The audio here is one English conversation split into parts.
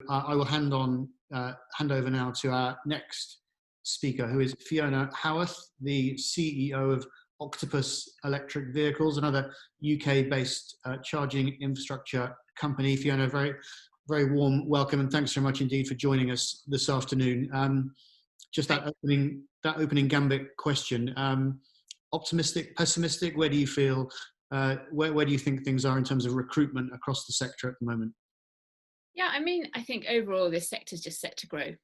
I will hand over now to our next speaker, who is Fiona Howarth, the CEO of Octopus Electric Vehicles, another UK-based charging infrastructure company. Fiona, very, very warm welcome, and thanks so much indeed for joining us this afternoon. Just that opening gambit question: optimistic, pessimistic? Where do you feel? Where do you think things are in terms of recruitment across the sector at the moment? Yeah, I mean, I think overall this sector is just set to grow.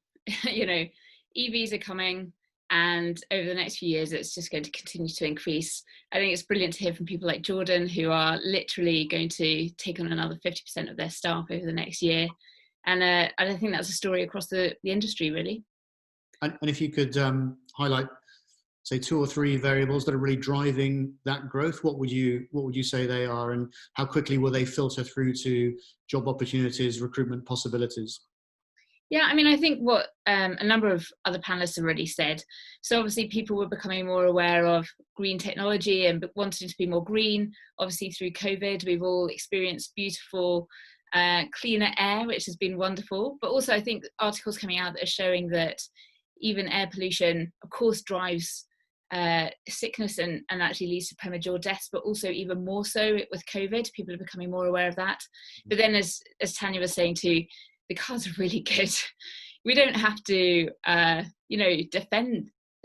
EVs are coming, and over the next few years, it's just going to continue to increase. I think it's brilliant to hear from people like Jordan, who are literally going to take on another 50% of their staff over the next year. And I think that's a story across the industry, really. And if you could highlight, say, two or three variables that are really driving that growth, what would you say they are, and how quickly will they filter through to job opportunities, recruitment possibilities? Yeah, I mean, I think what a number of other panelists have already said. So obviously people were becoming more aware of green technology and wanting to be more green. Obviously through COVID, we've all experienced beautiful, cleaner air, which has been wonderful. But also I think articles coming out that are showing that even air pollution, of course, drives sickness and actually leads to premature deaths, but also even more so with COVID. People are becoming more aware of that. But then as Tanya was saying too, the cars are really good. We don't have to,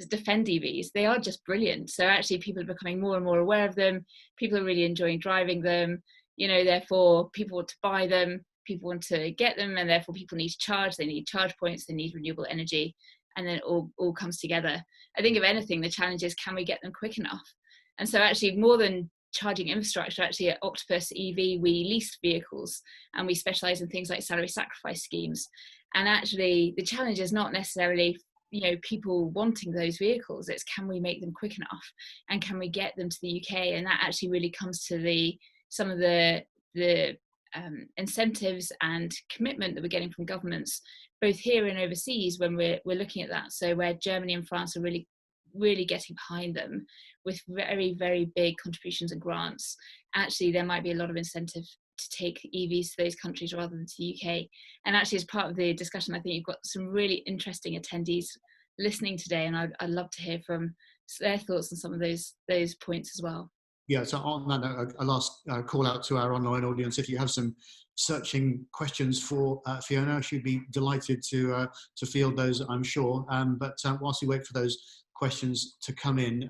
defend EVs. They are just brilliant. So actually people are becoming more and more aware of them. People are really enjoying driving them. Therefore people want to buy them. People want to get them, and therefore people need to charge. They need charge points. They need renewable energy. And then it all comes together. I think if anything, the challenge is, can we get them quick enough? And so actually more than charging infrastructure, actually at Octopus EV, we lease vehicles and we specialize in things like salary sacrifice schemes. And actually the challenge is not necessarily, people wanting those vehicles, it's can we make them quick enough and can we get them to the UK? And that actually really comes to some of the incentives and commitment that we're getting from governments, both here and overseas, when we're looking at that. So where Germany and France are really getting behind them with very, very big contributions and grants, actually there might be a lot of incentive to take EVs to those countries rather than to the UK. And actually as part of the discussion, I think you've got some really interesting attendees listening today, and I'd love to hear from their thoughts on some of those points as well. Yeah, so on that note, a last call out to our online audience. If you have some searching questions for Fiona, she'd be delighted to field those, I'm sure. But whilst we wait for those questions to come in,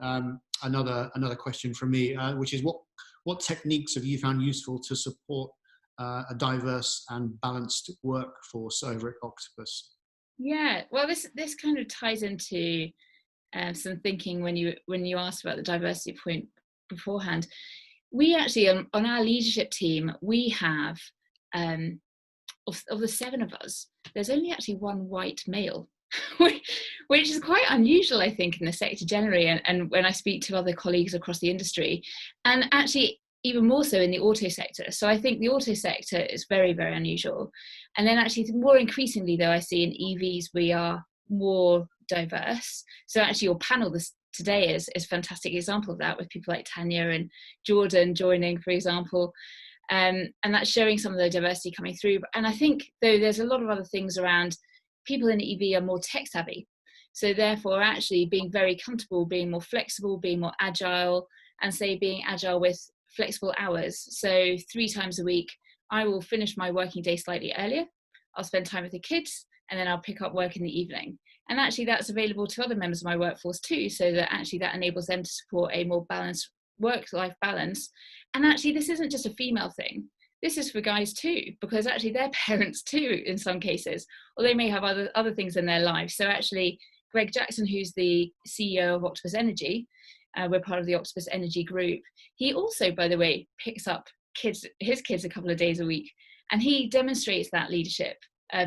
another question from me, which is what techniques have you found useful to support a diverse and balanced workforce over at Octopus? Yeah, well, this kind of ties into some thinking when you asked about the diversity point beforehand. We actually on our leadership team, we have of the 7 of us, there's only actually 1 white male, which is quite unusual, I think, in the sector generally, and when I speak to other colleagues across the industry, and actually even more so in the auto sector. So I think the auto sector is very, very unusual. And then actually more increasingly though, I see in EVs we are more diverse. So actually your panel today is a fantastic example of that, with people like Tanya and Jordan joining, for example, and that's showing some of the diversity coming through. And I think though there's a lot of other things around, people in EV are more tech savvy, so therefore actually being very comfortable, being more flexible, being more agile, and say being agile with flexible hours. So 3 times a week I will finish my working day slightly earlier, I'll spend time with the kids, and then I'll pick up work in the evening. And actually that's available to other members of my workforce too, so that actually that enables them to support a more balanced work-life balance. And actually this isn't just a female thing, this is for guys too, because actually they're parents too in some cases, or they may have other things in their lives. So actually Greg Jackson, who's the CEO of Octopus Energy, we're part of the Octopus Energy group, he also, by the way, picks up his kids a couple of days a week, and he demonstrates that leadership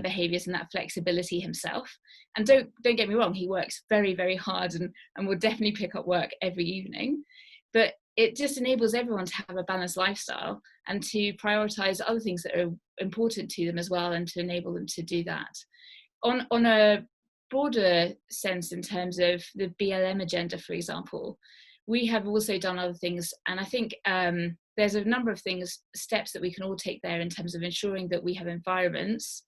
behaviors and that flexibility himself. And don't get me wrong, he works very, very hard and will definitely pick up work every evening, but it just enables everyone to have a balanced lifestyle and to prioritize other things that are important to them as well, and to enable them to do that. On a broader sense, in terms of the BLM agenda, for example, we have also done other things, and I think there's a number of steps that we can all take there in terms of ensuring that we have environments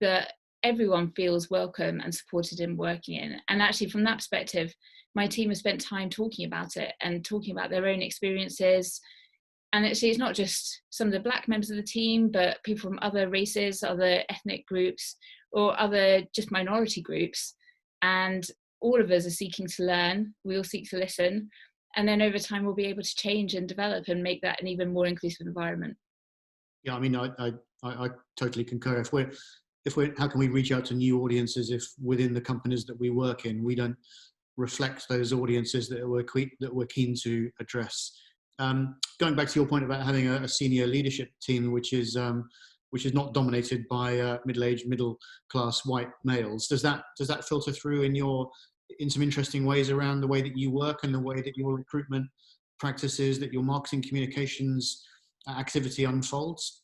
that everyone feels welcome and supported in working in. And actually from that perspective, my team has spent time talking about it and talking about their own experiences. And actually it's not just some of the Black members of the team, but people from other races, other ethnic groups, or other just minority groups. And all of us are seeking to learn, we all seek to listen, and then over time we'll be able to change and develop and make that an even more inclusive environment. Yeah, I mean, I totally concur. If we're, how can we reach out to new audiences if within the companies that we work in, we don't reflect those audiences that we're keen to address? Going back to your point about having a senior leadership team, which is not dominated by middle-aged, middle-class white males, does that filter through in some interesting ways around the way that you work and the way that your recruitment practices, that your marketing communications activity unfolds?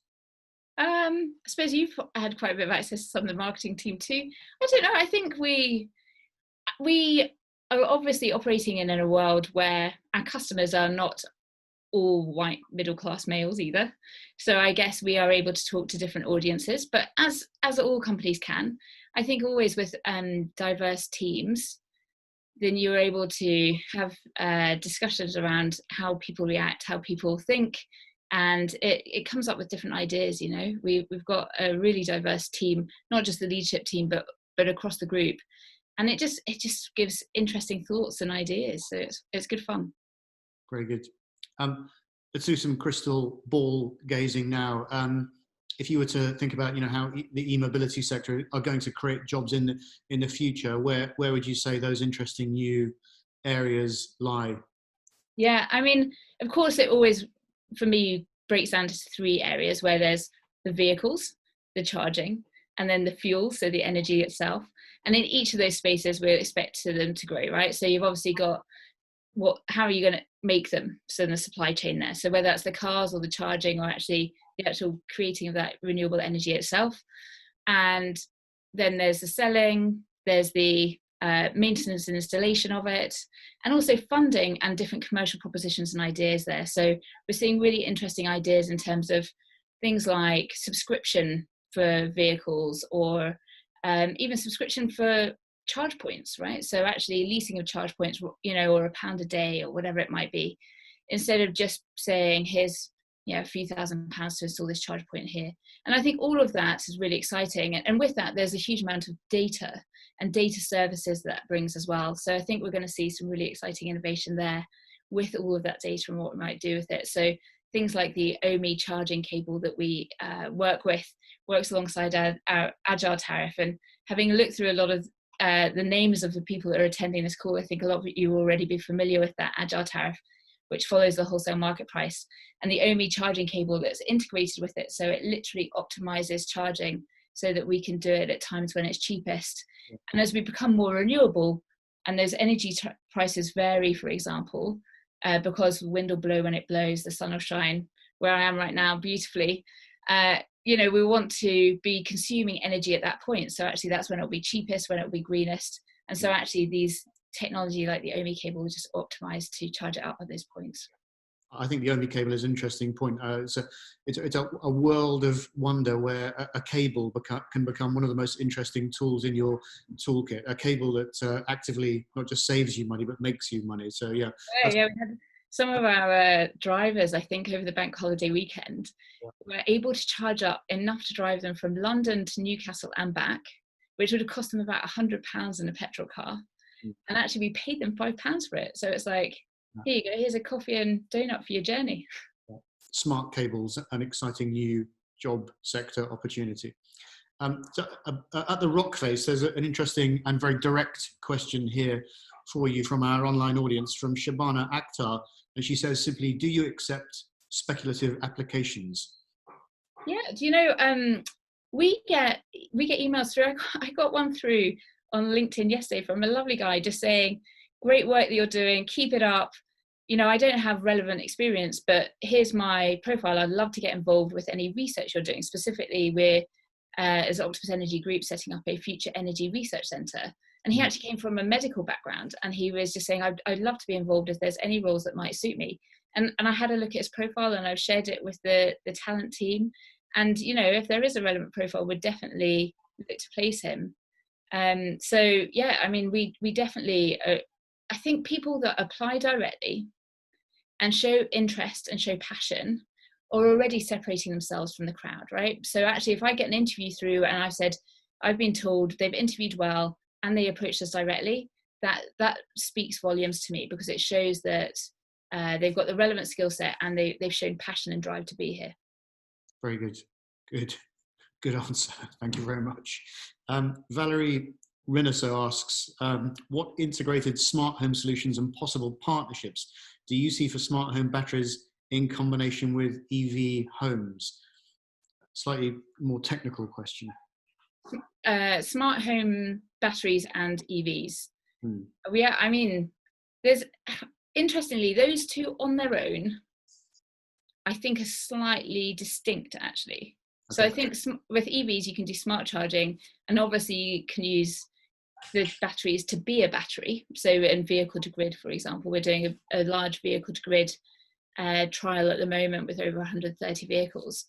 I suppose you've had quite a bit of access to some of the marketing team too. I don't know. I think we are obviously operating in a world where our customers are not all white middle class males either. So I guess we are able to talk to different audiences. But as all companies can, I think always with diverse teams, then you're able to have discussions around how people react, how people think. And it comes up with different ideas. You know, we've got a really diverse team, not just the leadership team, but across the group, and it just gives interesting thoughts and ideas. So it's good fun. Very good. Let's do some crystal ball gazing now. If you were to think about, how the e-mobility sector are going to create jobs in the future, where would you say those interesting new areas lie? Yeah, I mean, of course, it always, for me, breaks down to three areas where there's the vehicles, the charging, and then the fuel, so the energy itself. And in each of those spaces, we expect them to grow, right? So you've obviously got how are you going to make them? So in the supply chain there. So whether that's the cars or the charging or actually the actual creating of that renewable energy itself. And then there's the selling, there's the maintenance and installation of it, and also funding and different commercial propositions and ideas there. So we're seeing really interesting ideas in terms of things like subscription for vehicles, or even subscription for charge points, right? So actually leasing of charge points, or £1 a day or whatever it might be, instead of just saying here's a few £1,000s to install this charge point here. And I think all of that is really exciting. And with that, there's a huge amount of data and data services that brings as well. So I think we're going to see some really exciting innovation there with all of that data and what we might do with it. So things like the OMI charging cable that we work with works alongside our Agile tariff. And having looked through a lot of the names of the people that are attending this call, I think a lot of you will already be familiar with that Agile tariff, which follows the wholesale market price, and the OMI charging cable that's integrated with it. So it literally optimizes charging so that we can do it at times when it's cheapest. And as we become more renewable and those energy prices vary, for example, because the wind will blow when it blows, the sun will shine where I am right now beautifully, we want to be consuming energy at that point. So actually that's when it'll be cheapest, when it'll be greenest. And so actually these technology like the OMI cable is just optimized to charge it up at those points. I think the OMI cable is an interesting point. It's a world of wonder where a cable can become one of the most interesting tools in your toolkit. A cable that actively not just saves you money, but makes you money. So yeah. We had some of our drivers, I think, over the bank holiday weekend, were able to charge up enough to drive them from London to Newcastle and back, which would have cost them about £100 in a petrol car. And actually we paid them £5 for it. So it's like, here you go, here's a coffee and donut for your journey. Smart cables, an exciting new job sector opportunity. So at the rock face, there's an interesting and very direct question here for you from our online audience, from Shabana Akhtar. And she says simply, do you accept speculative applications? Yeah, we get emails through. I got one through on LinkedIn yesterday from a lovely guy just saying, great work that you're doing, keep it up. I don't have relevant experience, but here's my profile. I'd love to get involved with any research you're doing. Specifically, we're, as Octopus Energy Group, setting up a future energy research centre. And he actually came from a medical background, and he was just saying, I'd love to be involved if there's any roles that might suit me. And I had a look at his profile, and I've shared it with the talent team. And, if there is a relevant profile, we'd definitely look to place him. So yeah, I mean, we definitely, I think people that apply directly and show interest and show passion are already separating themselves from the crowd, right? So actually, if I get an interview through and I've been told they've interviewed well and they approached us directly, that speaks volumes to me, because it shows that they've got the relevant skill set and they've shown passion and drive to be here. Very good answer. Thank you very much. Valerie Rinoso asks, what integrated smart home solutions and possible partnerships do you see for smart home batteries in combination with EV homes? Slightly more technical question. Smart home batteries and EVs. Yeah, I mean, there's, interestingly, those two on their own, I think, are slightly distinct, actually. Okay. So I think with EVs, you can do smart charging, and obviously you can use the batteries to be a battery. So in vehicle to grid, for example, we're doing a large vehicle to grid trial at the moment with over 130 vehicles.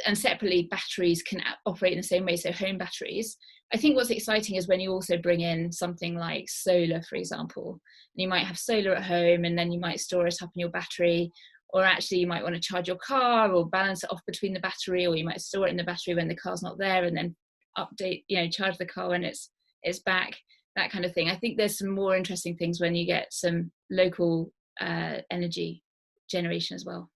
And separately, batteries can operate in the same way, so home batteries. I think what's exciting is when you also bring in something like solar, for example. And you might have solar at home, and then you might store it up in your battery, or actually you might want to charge your car or balance it off between the battery, or you might store it in the battery when the car's not there and then charge the car when it's back, that kind of thing. I think there's some more interesting things when you get some local energy generation as well.